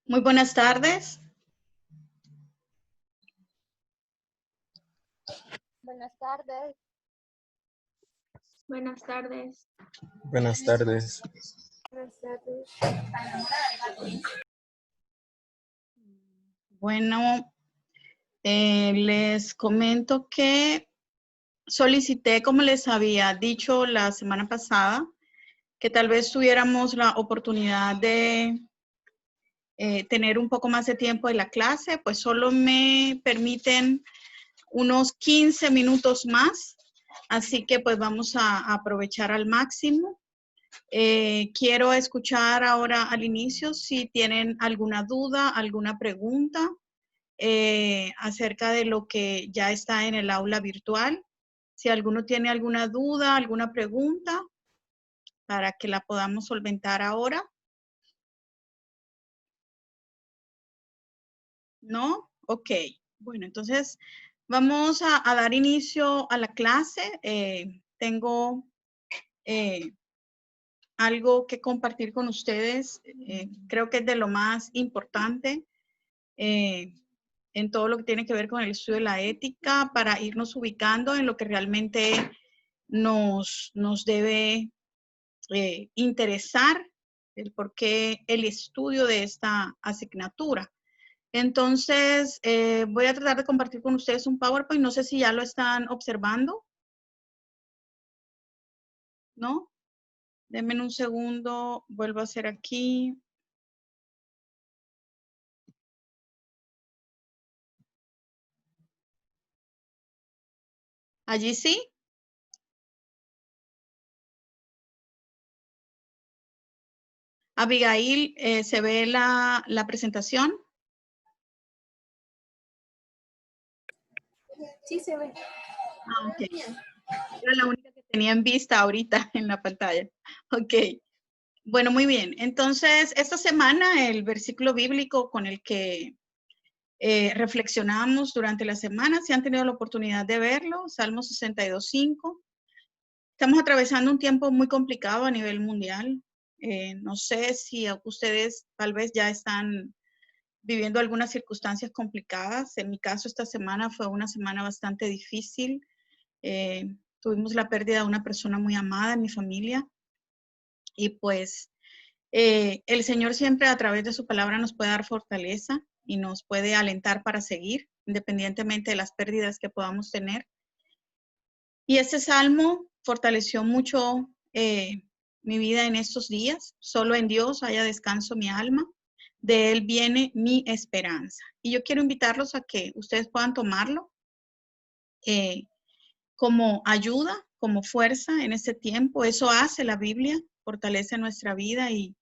Muy buenas tardes. Buenas tardes. Buenas tardes. Buenas tardes. Buenas tardes. Bueno, les comento que solicité, como les había dicho la semana pasada, que tal vez tuviéramos la oportunidad de tener un poco más de tiempo de la clase, pues solo me permiten unos 15 minutos más, así que pues vamos a aprovechar al máximo. Quiero escuchar ahora al inicio si tienen alguna duda, alguna pregunta acerca de lo que ya está en el aula virtual. Si alguno tiene alguna duda, alguna pregunta, para que la podamos solventar ahora. ¿No? Ok. Bueno, entonces vamos a dar inicio a la clase. Tengo algo que compartir con ustedes. Creo que es de lo más importante en todo lo que tiene que ver con el estudio de la ética para irnos ubicando en lo que realmente nos debe interesar, el por qué el estudio de esta asignatura. Entonces, voy a tratar de compartir con ustedes un PowerPoint. No sé si ya lo están observando. ¿No? Denme un segundo. Vuelvo a hacer aquí. ¿Allí sí? Abigail, ¿se ve la presentación? Sí, se ve. Ah, ok. Era la única que tenía en vista ahorita en la pantalla. Ok. Bueno, muy bien. Entonces, esta semana el versículo bíblico con el que reflexionamos durante la semana, si han tenido la oportunidad de verlo, Salmo 62:5. Estamos atravesando un tiempo muy complicado a nivel mundial. No sé si ustedes tal vez ya están viviendo algunas circunstancias complicadas. En mi caso, esta semana fue una semana bastante difícil. Tuvimos la pérdida de una persona muy amada en mi familia. Y pues el Señor siempre a través de su palabra nos puede dar fortaleza y nos puede alentar para seguir, independientemente de las pérdidas que podamos tener. Y este salmo fortaleció mucho mi vida en estos días. Solo en Dios haya descanso mi alma. De Él viene mi esperanza. Y yo quiero invitarlos a que ustedes puedan tomarlo como ayuda, como fuerza en este tiempo. Eso hace la Biblia, fortalece nuestra vida y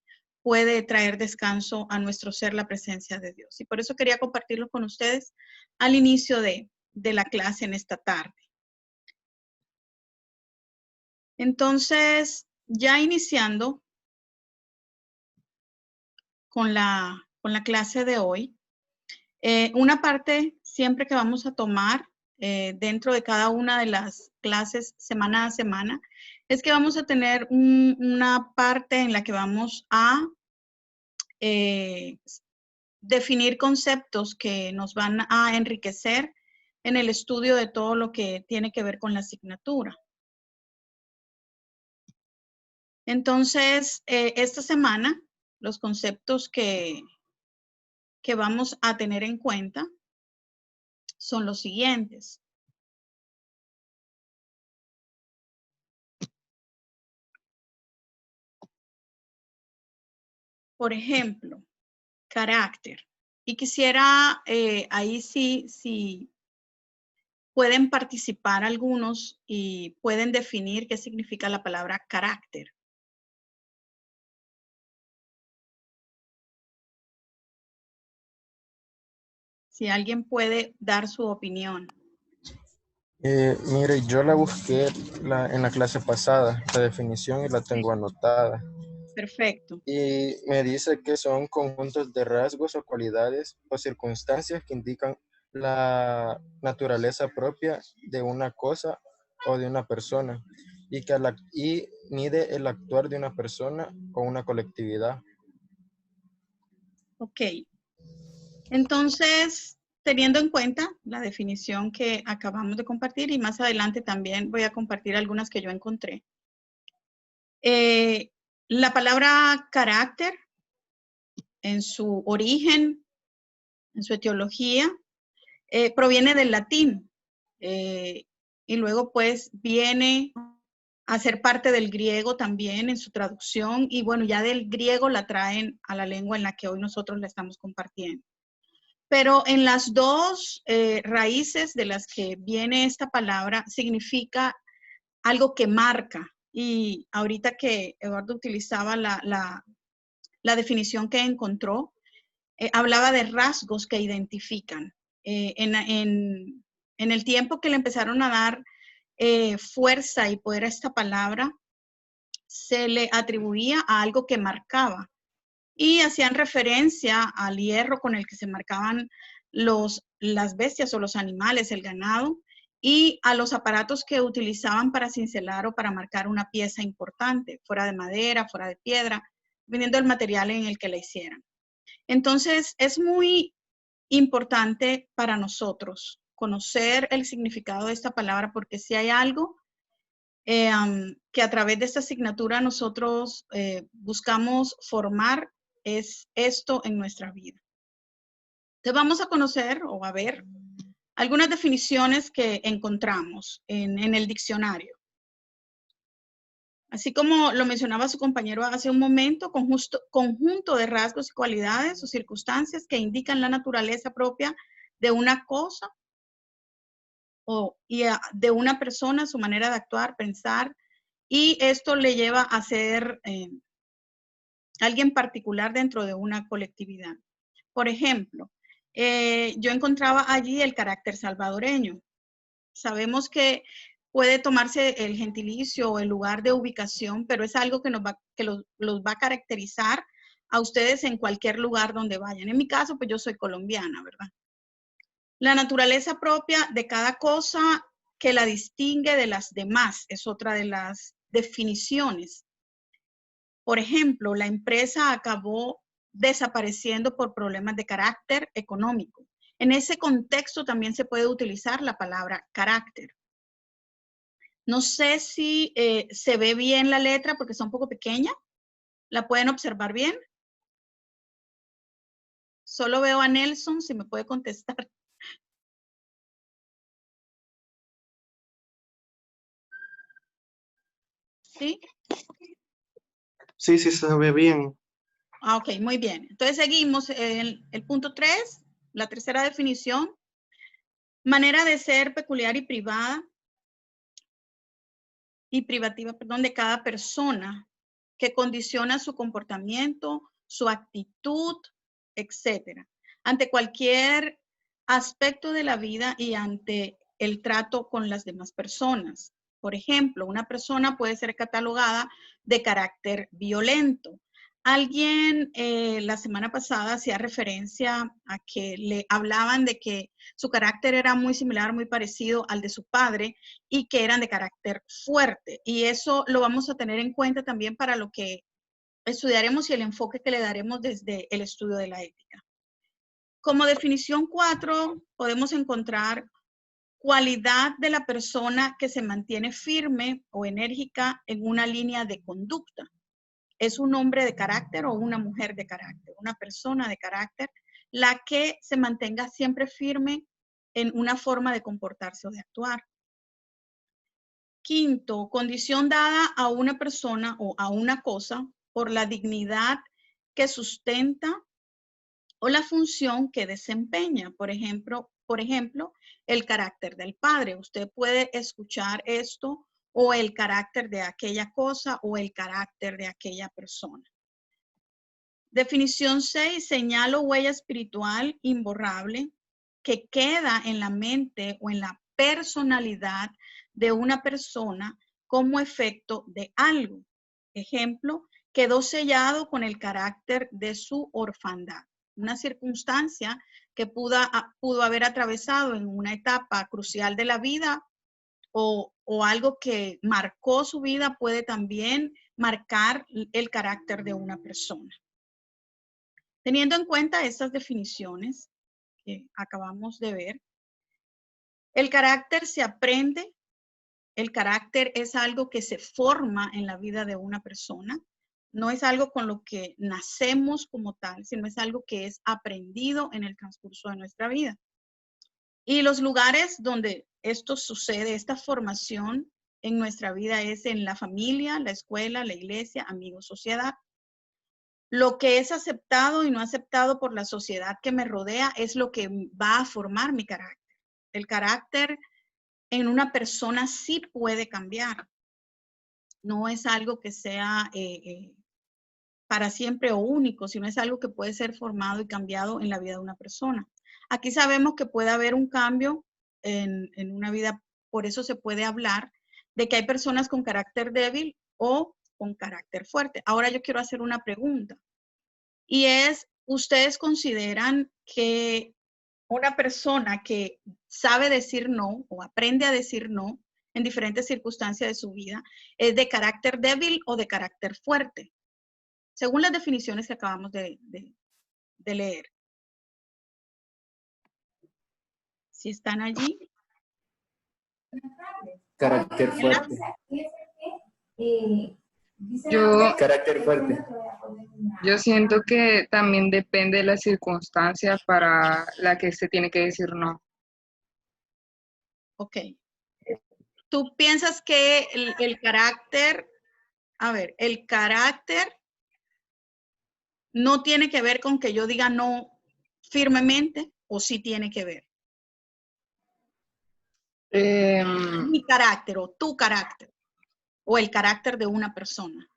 puede traer descanso a nuestro ser, la presencia de Dios. Y por eso quería compartirlo con ustedes al inicio de la clase en esta tarde. Entonces, ya iniciando con la clase de hoy, una parte siempre que vamos a tomar dentro de cada una de las clases semana a semana, es que vamos a tener una parte en la que vamos a definir conceptos que nos van a enriquecer en el estudio de todo lo que tiene que ver con la asignatura. Entonces, esta semana, los conceptos que vamos a tener en cuenta son los siguientes. Por ejemplo, carácter. Y quisiera, ahí sí pueden participar algunos y pueden definir qué significa la palabra carácter. Si alguien puede dar su opinión. Mire, yo la busqué en la clase pasada, la definición, y la tengo anotada. Perfecto. Y me dice que son conjuntos de rasgos o cualidades o circunstancias que indican la naturaleza propia de una cosa o de una persona y mide el actuar de una persona o una colectividad. Ok. Entonces, teniendo en cuenta la definición que acabamos de compartir y más adelante también voy a compartir algunas que yo encontré. La palabra carácter en su origen, en su etiología, proviene del latín y luego pues viene a ser parte del griego también en su traducción y bueno, ya del griego la traen a la lengua en la que hoy nosotros la estamos compartiendo. Pero en las dos raíces de las que viene esta palabra significa algo que marca. Y ahorita que Eduardo utilizaba la definición que encontró, hablaba de rasgos que identifican. En el tiempo que le empezaron a dar fuerza y poder a esta palabra, se le atribuía a algo que marcaba y hacían referencia al hierro con el que se marcaban las bestias o los animales, el ganado, y a los aparatos que utilizaban para cincelar o para marcar una pieza importante, fuera de madera, fuera de piedra, dependiendo del material en el que la hicieran. Entonces, es muy importante para nosotros conocer el significado de esta palabra, porque si hay algo que a través de esta asignatura nosotros buscamos formar, es esto en nuestra vida. Entonces vamos a conocer o a ver algunas definiciones que encontramos en el diccionario. Así como lo mencionaba su compañero hace un momento, conjunto de rasgos y cualidades o circunstancias que indican la naturaleza propia de una cosa de una persona, su manera de actuar, pensar, y esto le lleva a ser alguien particular dentro de una colectividad. Por ejemplo, yo encontraba allí el carácter salvadoreño. Sabemos que puede tomarse el gentilicio o el lugar de ubicación, pero es algo que los va a caracterizar a ustedes en cualquier lugar donde vayan. En mi caso, pues yo soy colombiana, ¿verdad? La naturaleza propia de cada cosa que la distingue de las demás es otra de las definiciones. Por ejemplo, la empresa acabó desapareciendo por problemas de carácter económico. En ese contexto también se puede utilizar la palabra carácter. No sé si se ve bien la letra porque está un poco pequeña. ¿La pueden observar bien? Solo veo a Nelson, si me puede contestar. ¿Sí? Sí, sí se ve bien. Ah, ok, muy bien. Entonces seguimos el punto 3, la tercera definición. Manera de ser peculiar y privativa, perdón, de cada persona que condiciona su comportamiento, su actitud, etcétera, ante cualquier aspecto de la vida y ante el trato con las demás personas. Por ejemplo, una persona puede ser catalogada de carácter violento. Alguien la semana pasada hacía referencia a que le hablaban de que su carácter era muy similar, muy parecido al de su padre y que eran de carácter fuerte. Y eso lo vamos a tener en cuenta también para lo que estudiaremos y el enfoque que le daremos desde el estudio de la ética. Como definición 4, podemos encontrar cualidad de la persona que se mantiene firme o enérgica en una línea de conducta. Es un hombre de carácter o una mujer de carácter, una persona de carácter, la que se mantenga siempre firme en una forma de comportarse o de actuar. Quinto, condición dada a una persona o a una cosa por la dignidad que sustenta o la función que desempeña. Por ejemplo, el carácter del padre. Usted puede escuchar esto o el carácter de aquella cosa o el carácter de aquella persona. Definición 6, señal o huella espiritual imborrable que queda en la mente o en la personalidad de una persona como efecto de algo. Ejemplo, quedó sellado con el carácter de su orfandad. Una circunstancia que pudo haber atravesado en una etapa crucial de la vida o algo que marcó su vida puede también marcar el carácter de una persona. Teniendo en cuenta estas definiciones, que acabamos de ver. El carácter se aprende. El carácter es algo que se forma en la vida de una persona. No es algo con lo que nacemos como tal, sino es algo que es aprendido en el transcurso de nuestra vida. Y los lugares donde esto sucede, esta formación en nuestra vida, es en la familia, la escuela, la iglesia, amigos, sociedad. Lo que es aceptado y no aceptado por la sociedad que me rodea es lo que va a formar mi carácter. El carácter en una persona sí puede cambiar. No es algo que sea para siempre o único, sino es algo que puede ser formado y cambiado en la vida de una persona. Aquí sabemos que puede haber un cambio en una vida, por eso se puede hablar de que hay personas con carácter débil o con carácter fuerte. Ahora yo quiero hacer una pregunta, y es, ¿ustedes consideran que una persona que sabe decir no o aprende a decir no en diferentes circunstancias de su vida es de carácter débil o de carácter fuerte? Según las definiciones que acabamos de leer. Si están allí. Carácter fuerte. Yo, Carácter fuerte. yo siento que también depende de las circunstancias para la que se tiene que decir no. Ok. ¿Tú piensas que el carácter, el carácter no tiene que ver con que yo diga no firmemente, o sí tiene que ver? Mi carácter o tu carácter o el carácter de una persona.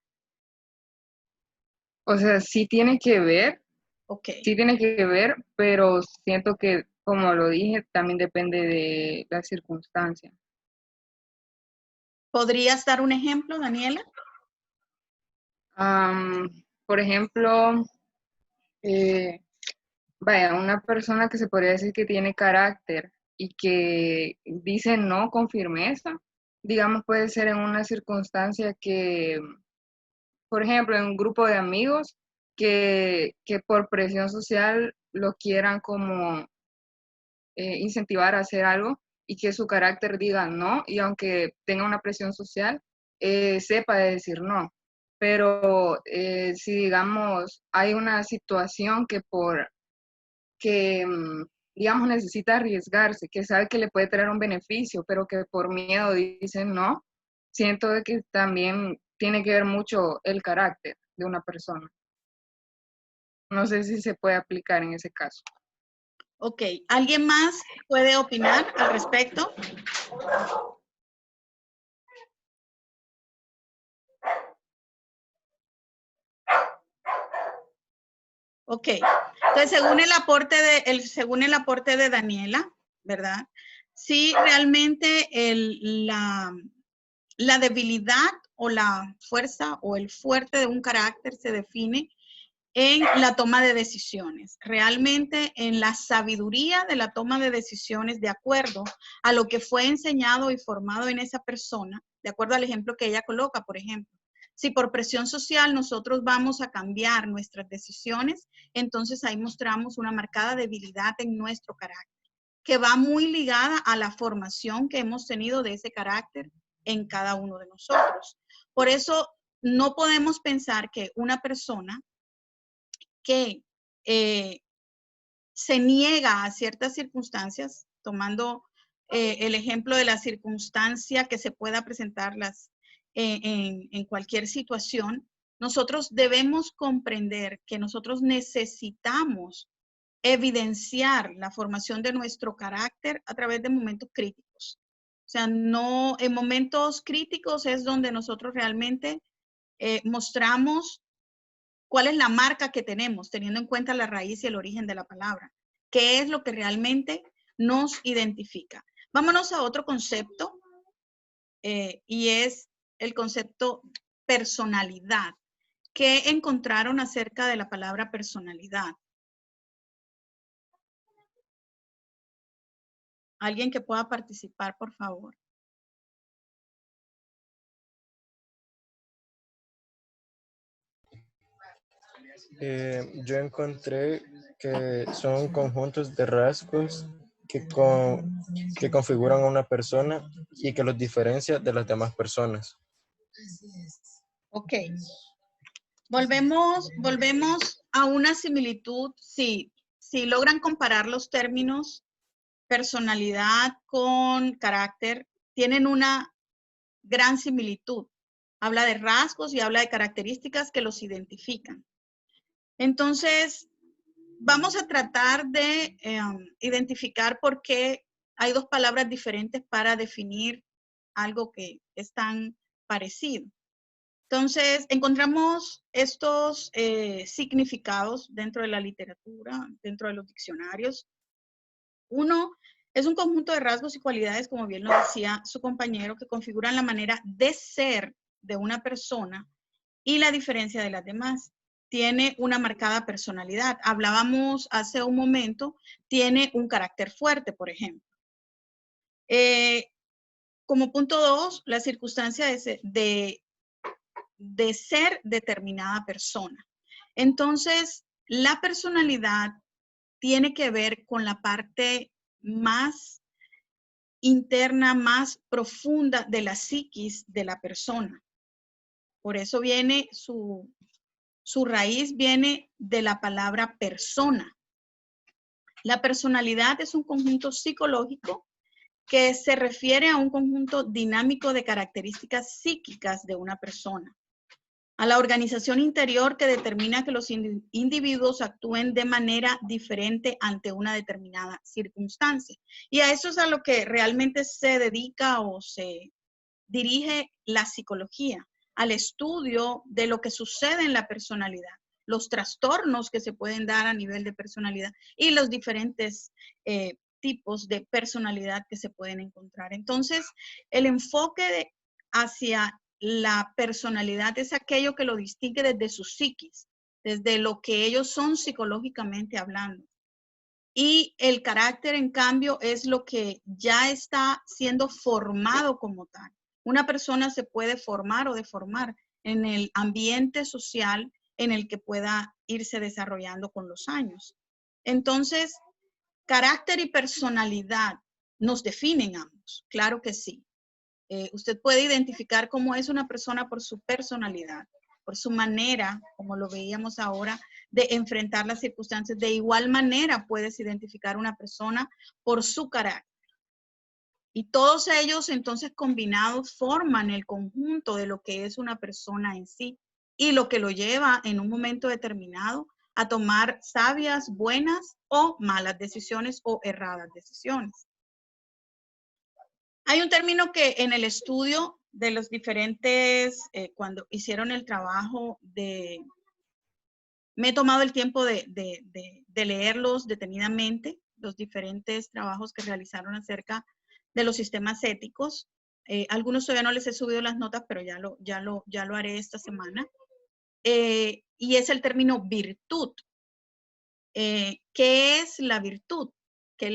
O sea, sí tiene que ver, Ok. sí tiene que ver, pero siento que, como lo dije, también depende de las circunstancias. ¿Podrías dar un ejemplo, Daniela? Por ejemplo, vaya, una persona que se podría decir que tiene carácter y que dice no con firmeza, digamos, puede ser en una circunstancia que, por ejemplo, en un grupo de amigos que por presión social lo quieran como incentivar a hacer algo y que su carácter diga no, y aunque tenga una presión social, sepa de decir no. Pero si digamos hay una situación que digamos necesita arriesgarse, que sabe que le puede traer un beneficio, pero que por miedo dice no, siento de que también tiene que ver mucho el carácter de una persona. No sé si se puede aplicar en ese caso. Ok. ¿Alguien más puede opinar al respecto? Ok. Entonces, según el aporte de Daniela, ¿verdad? Sí, realmente la debilidad o la fuerza o el fuerte de un carácter se define en la toma de decisiones, realmente en la sabiduría de la toma de decisiones de acuerdo a lo que fue enseñado y formado en esa persona, de acuerdo al ejemplo que ella coloca, por ejemplo. Si por presión social nosotros vamos a cambiar nuestras decisiones, entonces ahí mostramos una marcada debilidad en nuestro carácter, que va muy ligada a la formación que hemos tenido de ese carácter en cada uno de nosotros. Por eso no podemos pensar que una persona que se niega a ciertas circunstancias, tomando el ejemplo de la circunstancia que se pueda presentar en cualquier situación, nosotros debemos comprender que nosotros necesitamos evidenciar la formación de nuestro carácter a través de momentos críticos. O sea, no, en momentos críticos es donde nosotros realmente mostramos cuál es la marca que tenemos, teniendo en cuenta la raíz y el origen de la palabra. ¿Qué es lo que realmente nos identifica? Vámonos a otro concepto, y es el concepto personalidad. ¿Qué encontraron acerca de la palabra personalidad? Alguien que pueda participar, por favor. Yo encontré que son conjuntos de rasgos que configuran a una persona y que los diferencia de las demás personas. Ok. Volvemos a una similitud. Si logran comparar los términos personalidad con carácter, tienen una gran similitud. Habla de rasgos y habla de características que los identifican. Entonces, vamos a tratar de identificar por qué hay dos palabras diferentes para definir algo que es tan parecido. Entonces, encontramos estos significados dentro de la literatura, dentro de los diccionarios. Uno es un conjunto de rasgos y cualidades, como bien lo decía su compañero, que configuran la manera de ser de una persona y la diferencia de las demás. Tiene una marcada personalidad. Hablábamos hace un momento, tiene un carácter fuerte, por ejemplo. Como punto 2, la circunstancia de ser determinada persona. Entonces, la personalidad tiene que ver con la parte más interna, más profunda de la psiquis de la persona. Por eso viene su raíz viene de la palabra persona. La personalidad es un conjunto psicológico que se refiere a un conjunto dinámico de características psíquicas de una persona, a la organización interior que determina que los individuos actúen de manera diferente ante una determinada circunstancia. Y a eso es a lo que realmente se dedica o se dirige la psicología, al estudio de lo que sucede en la personalidad, los trastornos que se pueden dar a nivel de personalidad y los diferentes tipos de personalidad que se pueden encontrar. Entonces, el enfoque hacia la personalidad es aquello que lo distingue desde su psiquis, desde lo que ellos son psicológicamente hablando. Y el carácter, en cambio, es lo que ya está siendo formado como tal. Una persona se puede formar o deformar en el ambiente social en el que pueda irse desarrollando con los años. Entonces, carácter y personalidad nos definen ambos, claro que sí. Usted puede identificar cómo es una persona por su personalidad, por su manera, como lo veíamos ahora, de enfrentar las circunstancias. De igual manera puedes identificar una persona por su carácter. Y todos ellos entonces combinados forman el conjunto de lo que es una persona en sí y lo que lo lleva en un momento determinado a tomar sabias, buenas o malas decisiones o erradas decisiones. Hay un término que en el estudio de los diferentes, cuando hicieron el trabajo me he tomado el tiempo de leerlos detenidamente, los diferentes trabajos que realizaron acerca de los sistemas éticos. Algunos todavía no les he subido las notas, pero ya lo haré esta semana. Y es el término virtud. ¿Qué es la virtud? ¿Qué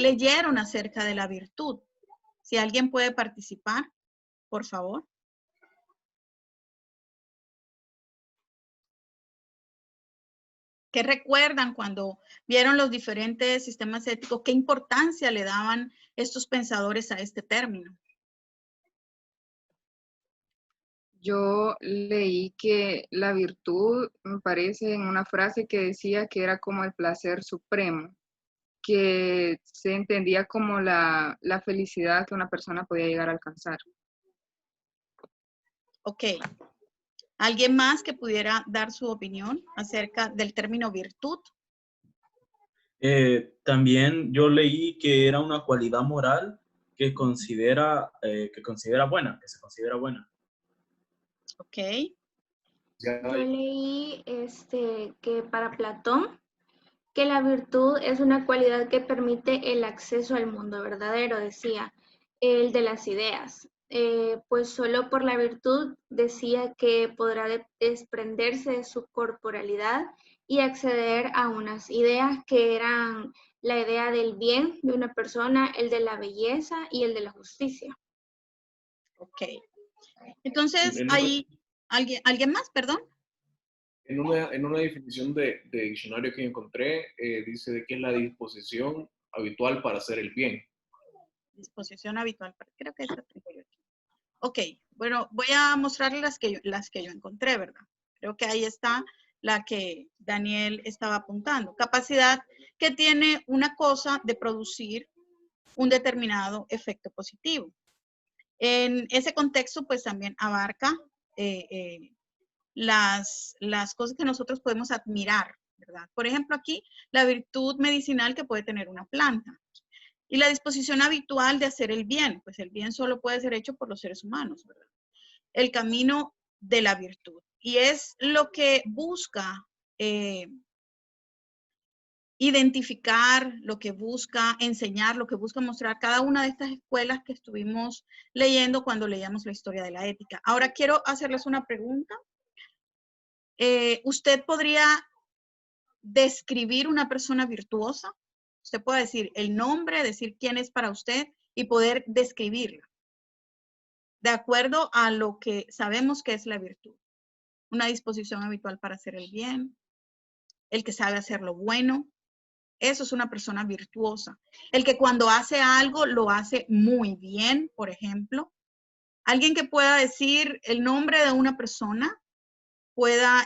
leyeron acerca de la virtud? Si alguien puede participar, por favor. ¿Qué recuerdan cuando vieron los diferentes sistemas éticos? ¿Qué importancia le daban estos pensadores a este término? Yo leí que la virtud, me parece en una frase que decía que era como el placer supremo, que se entendía como la felicidad que una persona podía llegar a alcanzar. Ok. ¿Alguien más que pudiera dar su opinión acerca del término virtud? También yo leí que era una cualidad moral que se considera buena. Ok. Yo leí que para Platón, que la virtud es una cualidad que permite el acceso al mundo verdadero, decía, el de las ideas. Pues solo por la virtud decía que podrá desprenderse de su corporalidad y acceder a unas ideas que eran la idea del bien de una persona, el de la belleza y el de la justicia. Ok. Entonces, ¿hay alguien más, perdón? En una definición de diccionario que encontré, dice de que es la disposición habitual para hacer el bien. Disposición habitual, creo que esta tengo yo aquí. Ok, bueno, voy a mostrarles las que yo encontré, ¿verdad? Creo que ahí está la que Daniel estaba apuntando. Capacidad que tiene una cosa de producir un determinado efecto positivo. En ese contexto, pues también abarca las cosas que nosotros podemos admirar, ¿verdad? Por ejemplo, aquí la virtud medicinal que puede tener una planta. Y la disposición habitual de hacer el bien, pues el bien solo puede ser hecho por los seres humanos, ¿verdad? El camino de la virtud. Y es lo que busca identificar, lo que busca enseñar, lo que busca mostrar cada una de estas escuelas que estuvimos leyendo cuando leíamos la historia de la ética. Ahora quiero hacerles una pregunta. ¿Usted podría describir una persona virtuosa? Usted puede decir el nombre, decir quién es para usted y poder describirla de acuerdo a lo que sabemos que es la virtud. Una disposición habitual para hacer el bien, el que sabe hacer lo bueno. Eso es una persona virtuosa. El que cuando hace algo lo hace muy bien, por ejemplo. Alguien que pueda decir el nombre de una persona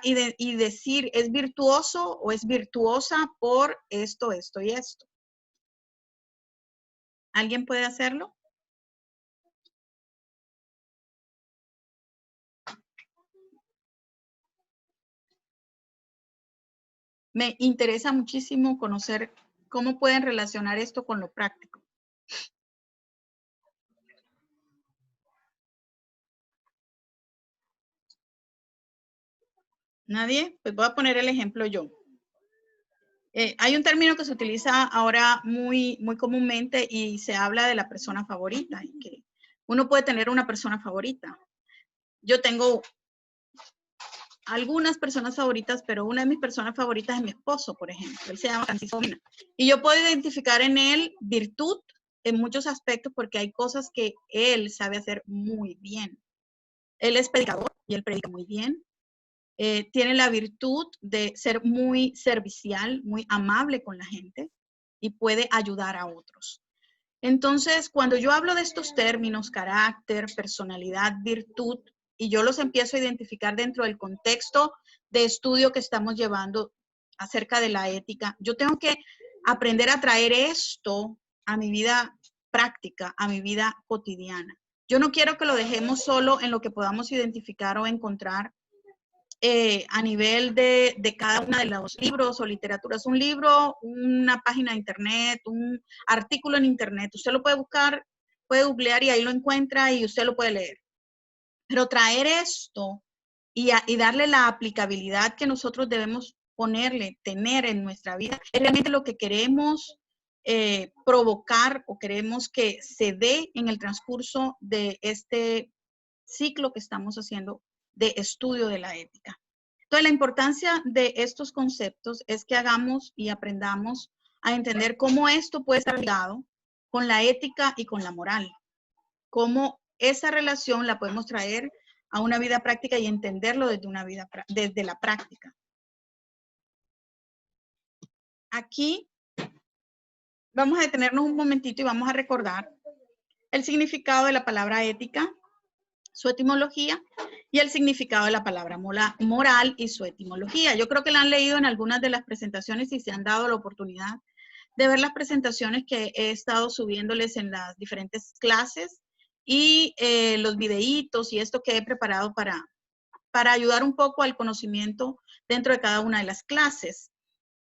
y decir es virtuoso o es virtuosa por esto, esto y esto. ¿Alguien puede hacerlo? Me interesa muchísimo conocer cómo pueden relacionar esto con lo práctico. ¿Nadie? Pues voy a poner el ejemplo yo. Hay un término que se utiliza ahora muy comúnmente y se habla de la persona favorita, y que uno puede tener una persona favorita. Yo tengo algunas personas favoritas, pero una de mis personas favoritas es mi esposo, por ejemplo. Él se llama Francisco Mina. Y yo puedo identificar en él virtud en muchos aspectos porque hay cosas que él sabe hacer muy bien. Él es predicador y él predica muy bien. Tiene la virtud de ser muy servicial, muy amable con la gente y puede ayudar a otros. Entonces, cuando yo hablo de estos términos, carácter, personalidad, virtud, y yo los empiezo a identificar dentro del contexto de estudio que estamos llevando acerca de la ética, yo tengo que aprender a traer esto a mi vida práctica, a mi vida cotidiana. Yo no quiero que lo dejemos solo en lo que podamos identificar o encontrar a nivel de cada uno de los libros o literaturas. Un libro, una página de internet, un artículo en internet. Usted lo puede buscar, puede googlear y ahí lo encuentra y usted lo puede leer. Pero traer esto y darle la aplicabilidad que nosotros debemos ponerle, tener en nuestra vida, es realmente lo que queremos provocar o queremos que se dé en el transcurso de este ciclo que estamos haciendo de estudio de la ética. Entonces, la importancia de estos conceptos es que hagamos y aprendamos a entender cómo esto puede estar ligado con la ética y con la moral. Cómo esa relación la podemos traer a una vida práctica y entenderlo desde la práctica. Aquí vamos a detenernos un momentito y vamos a recordar el significado de la palabra ética, su etimología y el significado de la palabra moral y su etimología. Yo creo que la han leído en algunas de las presentaciones y se han dado la oportunidad de ver las presentaciones que he estado subiéndoles en las diferentes clases y los videitos y esto que he preparado para ayudar un poco al conocimiento dentro de cada una de las clases.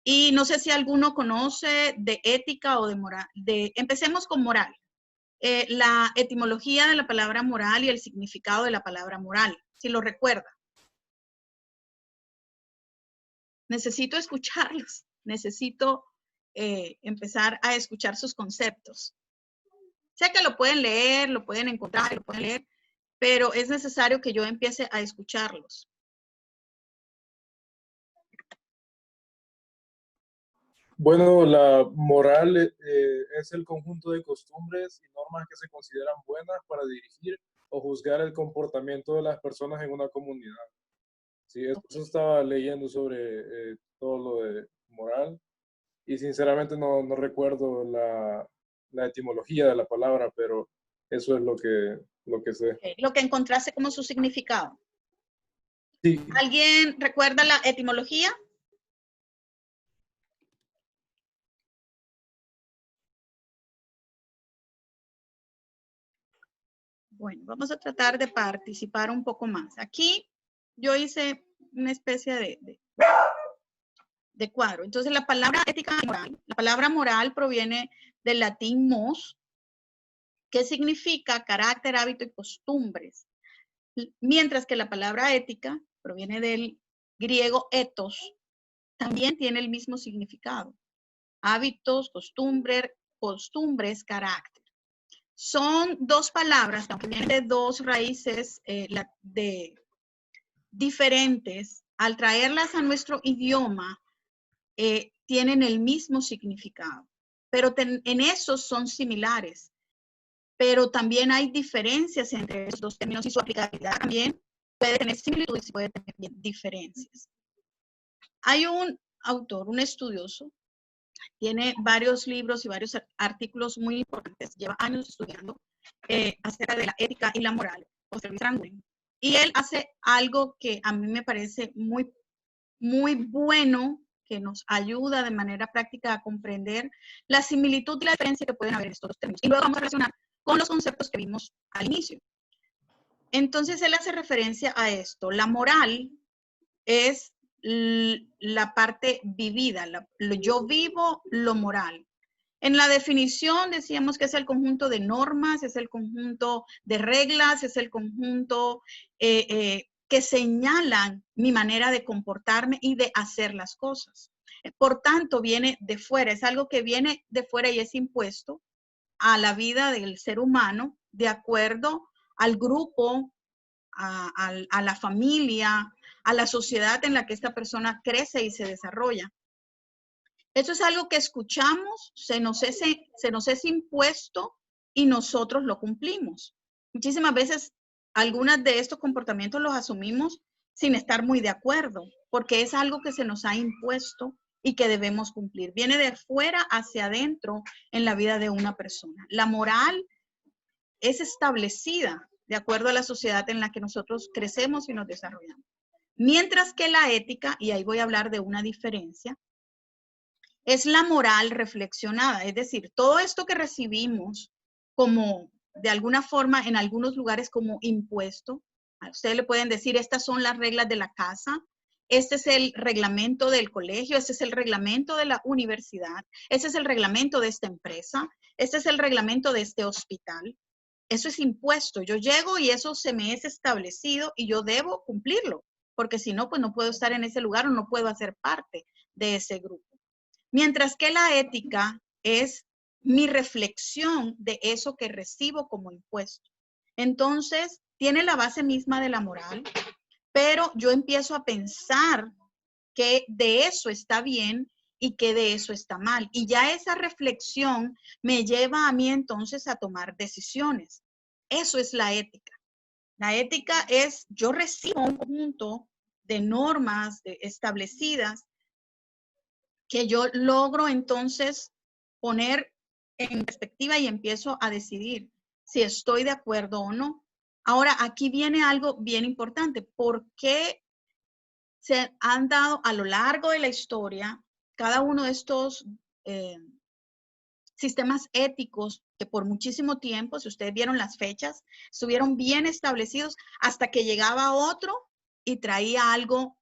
Y no sé si alguno conoce de ética o de moral. Empecemos con moral. La etimología de la palabra moral y el significado de la palabra moral, si lo recuerda. Necesito escucharlos, necesito empezar a escuchar sus conceptos. Sé que lo pueden leer, lo pueden encontrar, lo pueden leer, pero es necesario que yo empiece a escucharlos. Bueno, la moral es el conjunto de costumbres y normas que se consideran buenas para dirigir o juzgar el comportamiento de las personas en una comunidad. Sí, eso estaba leyendo sobre todo lo de moral y sinceramente no recuerdo la etimología de la palabra, pero eso es lo que sé. Okay. Lo que encontraste como su significado. Sí. ¿Alguien recuerda la etimología? Bueno, vamos a tratar de participar un poco más. Aquí yo hice una especie de cuadro. Entonces, la palabra ética y moral, la palabra moral proviene del latín mos, que significa carácter, hábito y costumbres. Mientras que la palabra ética proviene del griego ethos, también tiene el mismo significado. Hábitos, costumbres, carácter. Son dos palabras, aunque vienen de dos raíces diferentes, al traerlas a nuestro idioma, tienen el mismo significado. Pero en eso son similares. Pero también hay diferencias entre esos dos términos y su aplicabilidad también puede tener similitudes y puede tener diferencias. Hay un autor, un estudioso, tiene varios libros y varios artículos muy importantes, lleva años estudiando acerca de la ética y la moral, José Luis Aranguren. Y él hace algo que a mí me parece muy, muy bueno, que nos ayuda de manera práctica a comprender la similitud y la diferencia que pueden haber en estos dos términos. Y luego vamos a relacionar con los conceptos que vimos al inicio. Entonces, él hace referencia a esto. La moral es la parte vivida. Yo vivo lo moral. En la definición decíamos que es el conjunto de normas, es el conjunto de reglas, es el conjunto que señalan mi manera de comportarme y de hacer las cosas. Por tanto, viene de fuera, es algo que viene de fuera y es impuesto a la vida del ser humano de acuerdo al grupo, a la familia, a la sociedad en la que esta persona crece y se desarrolla. Eso es algo que escuchamos, se nos es impuesto y nosotros lo cumplimos. Muchísimas veces algunos de estos comportamientos los asumimos sin estar muy de acuerdo, porque es algo que se nos ha impuesto y que debemos cumplir. Viene de fuera hacia adentro en la vida de una persona. La moral es establecida de acuerdo a la sociedad en la que nosotros crecemos y nos desarrollamos. Mientras que la ética, y ahí voy a hablar de una diferencia, es la moral reflexionada. Es decir, todo esto que recibimos como, de alguna forma, en algunos lugares como impuesto, a ustedes le pueden decir, estas son las reglas de la casa, este es el reglamento del colegio, este es el reglamento de la universidad, este es el reglamento de esta empresa, este es el reglamento de este hospital. Eso es impuesto. Yo llego y eso se me es establecido y yo debo cumplirlo, porque si no, pues no puedo estar en ese lugar o no puedo hacer parte de ese grupo. Mientras que la ética es mi reflexión de eso que recibo como impuesto. Entonces, tiene la base misma de la moral, pero yo empiezo a pensar que de eso está bien y que de eso está mal. Y ya esa reflexión me lleva a mí entonces a tomar decisiones. Eso es la ética. La ética es, yo recibo un conjunto de normas establecidas que yo logro entonces poner en perspectiva y empiezo a decidir si estoy de acuerdo o no. Ahora, aquí viene algo bien importante. ¿Por qué se han dado a lo largo de la historia cada uno de estos sistemas éticos que por muchísimo tiempo, si ustedes vieron las fechas, estuvieron bien establecidos hasta que llegaba otro y traía algo,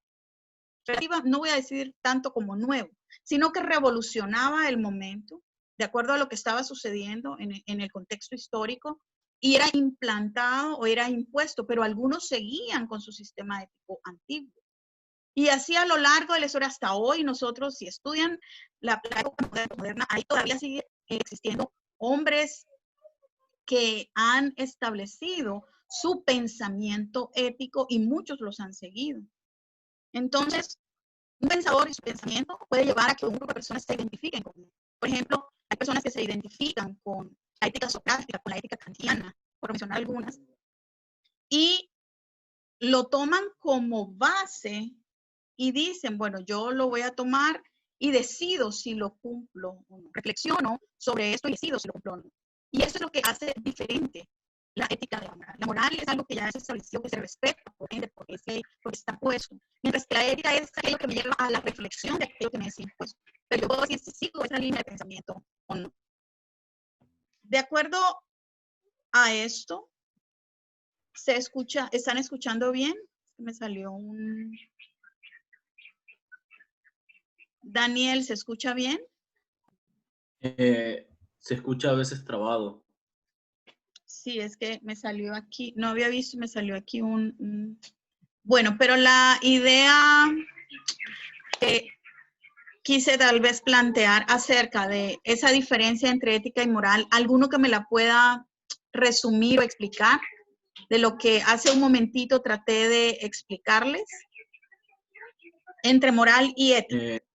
no voy a decir tanto como nuevo, sino que revolucionaba el momento de acuerdo a lo que estaba sucediendo en el contexto histórico y era implantado o era impuesto, pero algunos seguían con su sistema ético antiguo. Y así a lo largo de la historia hasta hoy, nosotros si estudian la época moderna, ahí todavía sigue existiendo hombres que han establecido su pensamiento ético y muchos los han seguido. Entonces, un pensador y su pensamiento puede llevar a que un grupo de personas se identifiquen con él. Por ejemplo, hay personas que se identifican con la ética socrática, con la ética kantiana, por mencionar algunas. Y lo toman como base y dicen, bueno, yo lo voy a tomar y decido si lo cumplo o no. Reflexiono sobre esto y decido si lo cumplo o no. Y eso es lo que hace diferente la ética de la moral. La moral es algo que ya se estableció, que se respeta, por ende, porque es ley, porque está puesto. Mientras que la ética es aquello que me lleva a la reflexión de aquello que me es impuesto. Pero yo puedo decir si sigo esa línea de pensamiento o no. De acuerdo a esto, ¿están escuchando bien? Me salió un... Daniel, ¿se escucha bien? Se escucha a veces trabado. Sí, es que me salió aquí, no había visto, me salió aquí un... Bueno, pero la idea que quise tal vez plantear acerca de esa diferencia entre ética y moral, ¿alguno que me la pueda resumir o explicar de lo que hace un momentito traté de explicarles entre moral y ética?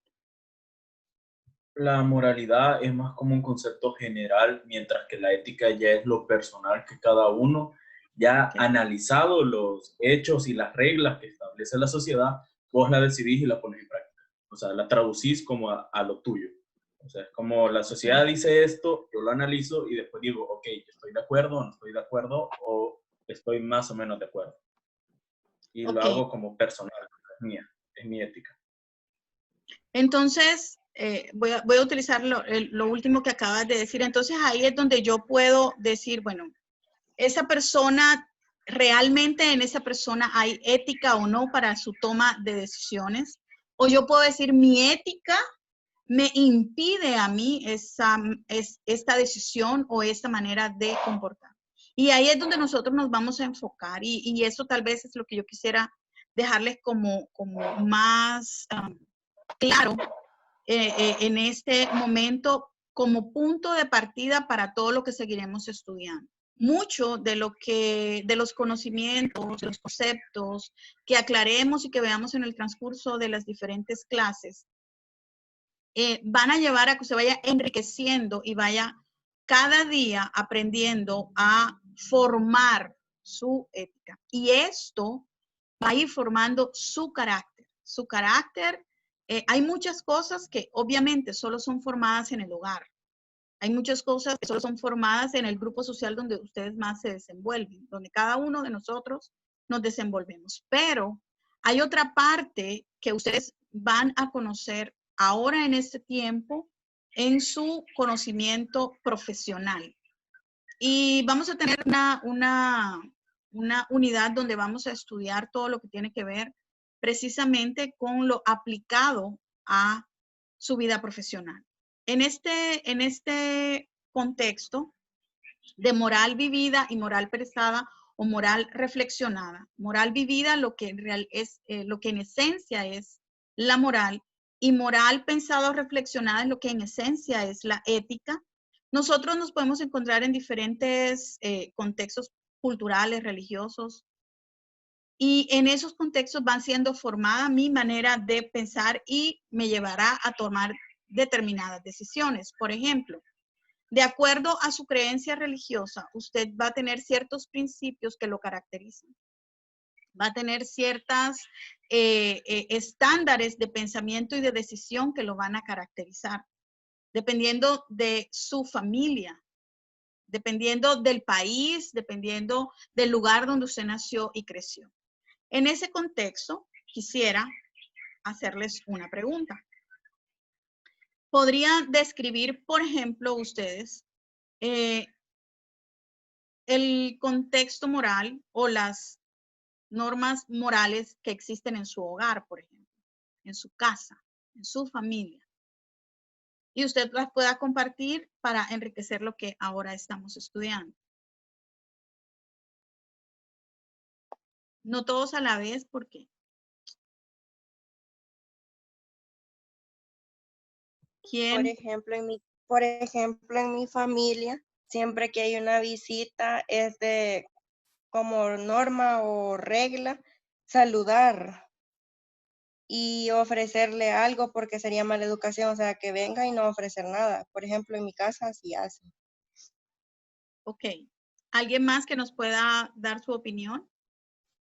La moralidad es más como un concepto general, mientras que la ética ya es lo personal que cada uno, ya analizado los hechos y las reglas que establece la sociedad, vos la decidís y la pones en práctica. O sea, la traducís como a lo tuyo. O sea, es como la sociedad dice esto, yo lo analizo y después digo, ok, estoy de acuerdo o no estoy de acuerdo, o estoy más o menos de acuerdo. Y lo hago como personal, es mía, es mi ética. Entonces, voy a utilizar lo último que acabas de decir. Entonces, ahí es donde yo puedo decir, bueno, esa persona, realmente en esa persona hay ética o no para su toma de decisiones. O yo puedo decir, mi ética me impide a mí esta decisión o esta manera de comportar. Y ahí es donde nosotros nos vamos a enfocar. Y eso tal vez es lo que yo quisiera dejarles como más... claro, en este momento como punto de partida para todo lo que seguiremos estudiando. Mucho de los conocimientos, de los conceptos que aclaremos y que veamos en el transcurso de las diferentes clases, van a llevar a que usted vaya enriqueciendo y vaya cada día aprendiendo a formar su ética. Y esto va a ir formando su carácter. Su carácter, hay muchas cosas que obviamente solo son formadas en el hogar. Hay muchas cosas que solo son formadas en el grupo social donde ustedes más se desenvuelven, donde cada uno de nosotros nos desenvolvemos. Pero hay otra parte que ustedes van a conocer ahora en este tiempo en su conocimiento profesional. Y vamos a tener una unidad donde vamos a estudiar todo lo que tiene que ver precisamente con lo aplicado a su vida profesional. En este contexto de moral vivida y moral prestada o moral reflexionada, moral vivida lo que en esencia es la moral, y moral pensada o reflexionada es lo que en esencia es la ética. Nosotros nos podemos encontrar en diferentes contextos culturales, religiosos, y en esos contextos van siendo formada mi manera de pensar y me llevará a tomar determinadas decisiones. Por ejemplo, de acuerdo a su creencia religiosa, usted va a tener ciertos principios que lo caracterizan. Va a tener ciertos estándares de pensamiento y de decisión que lo van a caracterizar, dependiendo de su familia, dependiendo del país, dependiendo del lugar donde usted nació y creció. En ese contexto, quisiera hacerles una pregunta. ¿Podrían describir, por ejemplo, ustedes el contexto moral o las normas morales que existen en su hogar, por ejemplo, en su casa, en su familia? Y usted las pueda compartir para enriquecer lo que ahora estamos estudiando. No todos a la vez, porque ¿quién? Por ejemplo, en mi familia, siempre que hay una visita, es de como norma o regla saludar y ofrecerle algo, porque sería mala educación, o sea, que venga y no ofrecer nada. Por ejemplo, en mi casa así hacen. Ok. ¿Alguien más que nos pueda dar su opinión?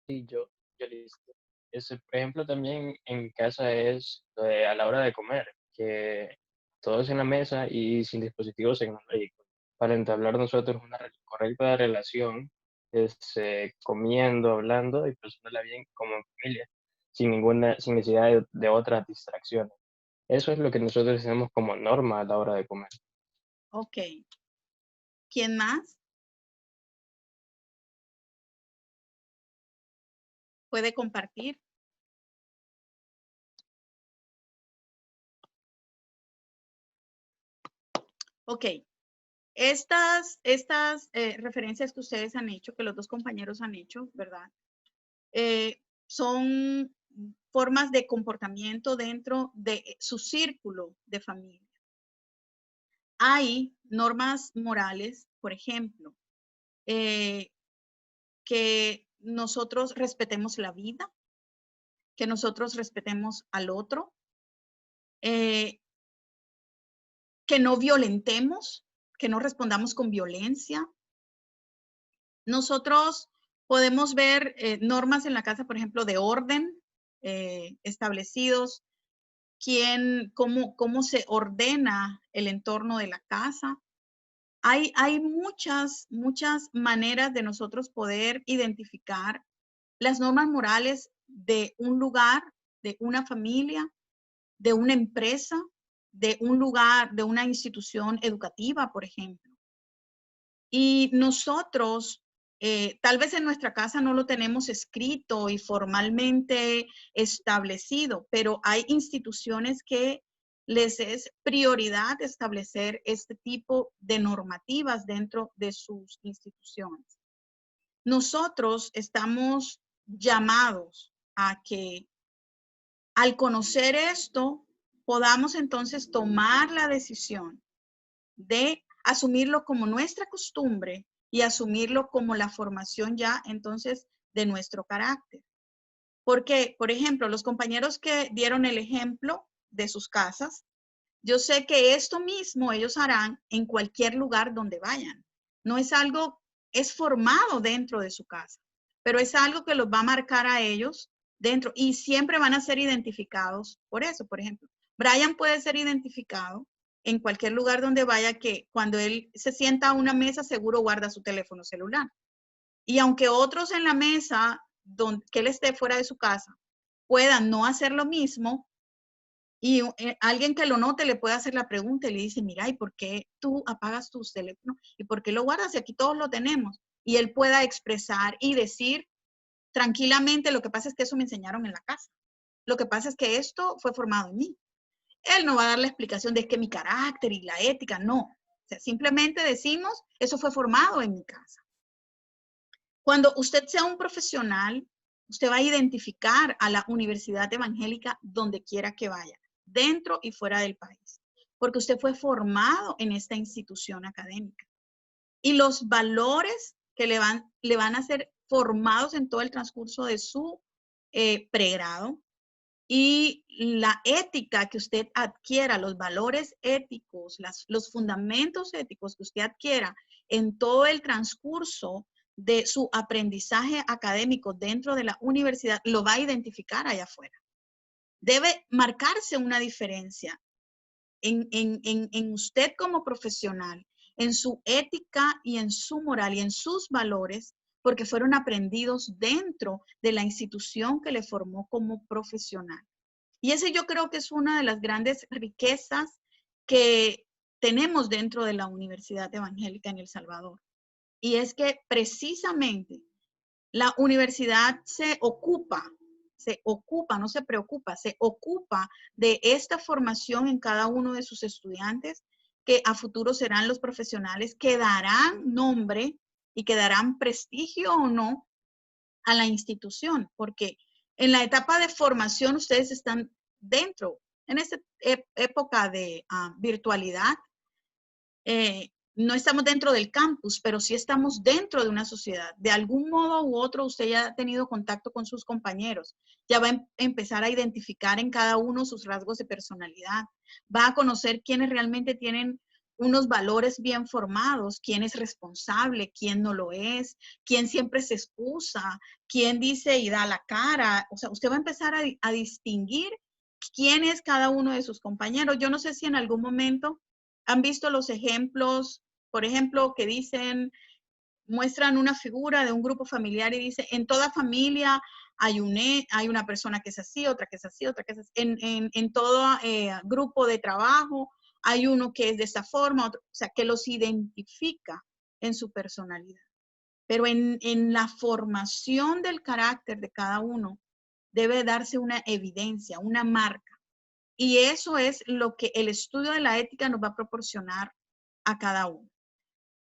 Sí, yo. yo listo. Por ejemplo, también en casa es a la hora de comer, que todos en la mesa y sin dispositivos tecnológicos, para entablar nosotros una correcta relación, comiendo, hablando y pasándola bien como en familia, sin necesidad de otras distracciones. Eso es lo que nosotros tenemos como norma a la hora de comer. Ok. ¿Quién más? ¿Puede compartir? Ok. Estas referencias que ustedes han hecho, que los dos compañeros han hecho, ¿verdad? Son formas de comportamiento dentro de su círculo de familia. Hay normas morales, por ejemplo, que nosotros respetemos la vida, que nosotros respetemos al otro, que no violentemos, que no respondamos con violencia. Nosotros podemos ver normas en la casa, por ejemplo, de orden establecidos, cómo se ordena el entorno de la casa. Hay muchas maneras de nosotros poder identificar las normas morales de un lugar, de una familia, de una empresa, de un lugar, de una institución educativa, por ejemplo. Y nosotros, tal vez en nuestra casa no lo tenemos escrito y formalmente establecido, pero hay instituciones que les es prioridad establecer este tipo de normativas dentro de sus instituciones. Nosotros estamos llamados a que al conocer esto, podamos entonces tomar la decisión de asumirlo como nuestra costumbre y asumirlo como la formación ya entonces de nuestro carácter. Porque, por ejemplo, los compañeros que dieron el ejemplo de sus casas, yo sé que esto mismo ellos harán en cualquier lugar donde vayan. No es algo, es formado dentro de su casa, pero es algo que los va a marcar a ellos dentro y siempre van a ser identificados por eso. Por ejemplo, Brian puede ser identificado en cualquier lugar donde vaya, que cuando él se sienta a una mesa seguro guarda su teléfono celular. Y aunque otros en la mesa, que él esté fuera de su casa, puedan no hacer lo mismo, y alguien que lo note le puede hacer la pregunta y le dice, mira, ¿y por qué tú apagas tus teléfonos? ¿Y por qué lo guardas? Y aquí todos lo tenemos. Y él pueda expresar y decir tranquilamente, lo que pasa es que eso me enseñaron en la casa. Lo que pasa es que esto fue formado en mí. Él no va a dar la explicación de que mi carácter y la ética, no. O sea, simplemente decimos, eso fue formado en mi casa. Cuando usted sea un profesional, usted va a identificar a la universidad evangélica donde quiera que vaya, dentro y fuera del país, porque usted fue formado en esta institución académica. Y los valores que le van a ser formados en todo el transcurso de su pregrado, y la ética que usted adquiera, los valores éticos, los fundamentos éticos que usted adquiera en todo el transcurso de su aprendizaje académico dentro de la universidad, lo va a identificar allá afuera. Debe marcarse una diferencia en usted como profesional, en su ética y en su moral y en sus valores, porque fueron aprendidos dentro de la institución que le formó como profesional. Y ese yo creo que es una de las grandes riquezas que tenemos dentro de la Universidad Evangélica en El Salvador. Y es que precisamente la universidad se ocupa, no se preocupa, se ocupa de esta formación en cada uno de sus estudiantes, que a futuro serán los profesionales que darán nombre y que darán prestigio o no a la institución, porque en la etapa de formación ustedes están dentro, en esta época de virtualidad, no estamos dentro del campus, pero sí estamos dentro de una sociedad. De algún modo u otro, usted ya ha tenido contacto con sus compañeros, ya va a empezar a identificar en cada uno sus rasgos de personalidad, va a conocer quiénes realmente tienen unos valores bien formados, quién es responsable, quién no lo es, quién siempre se excusa, quién dice y da la cara. O sea, usted va a empezar a distinguir quién es cada uno de sus compañeros. Yo no sé si en algún momento han visto los ejemplos, por ejemplo, que dicen, muestran una figura de un grupo familiar y dice, en toda familia hay una persona que es así, otra que es así, otra que es así. En todo grupo de trabajo hay uno que es de esta forma, otro, o sea, que los identifica en su personalidad. Pero en la formación del carácter de cada uno debe darse una evidencia, una marca. Y eso es lo que el estudio de la ética nos va a proporcionar a cada uno.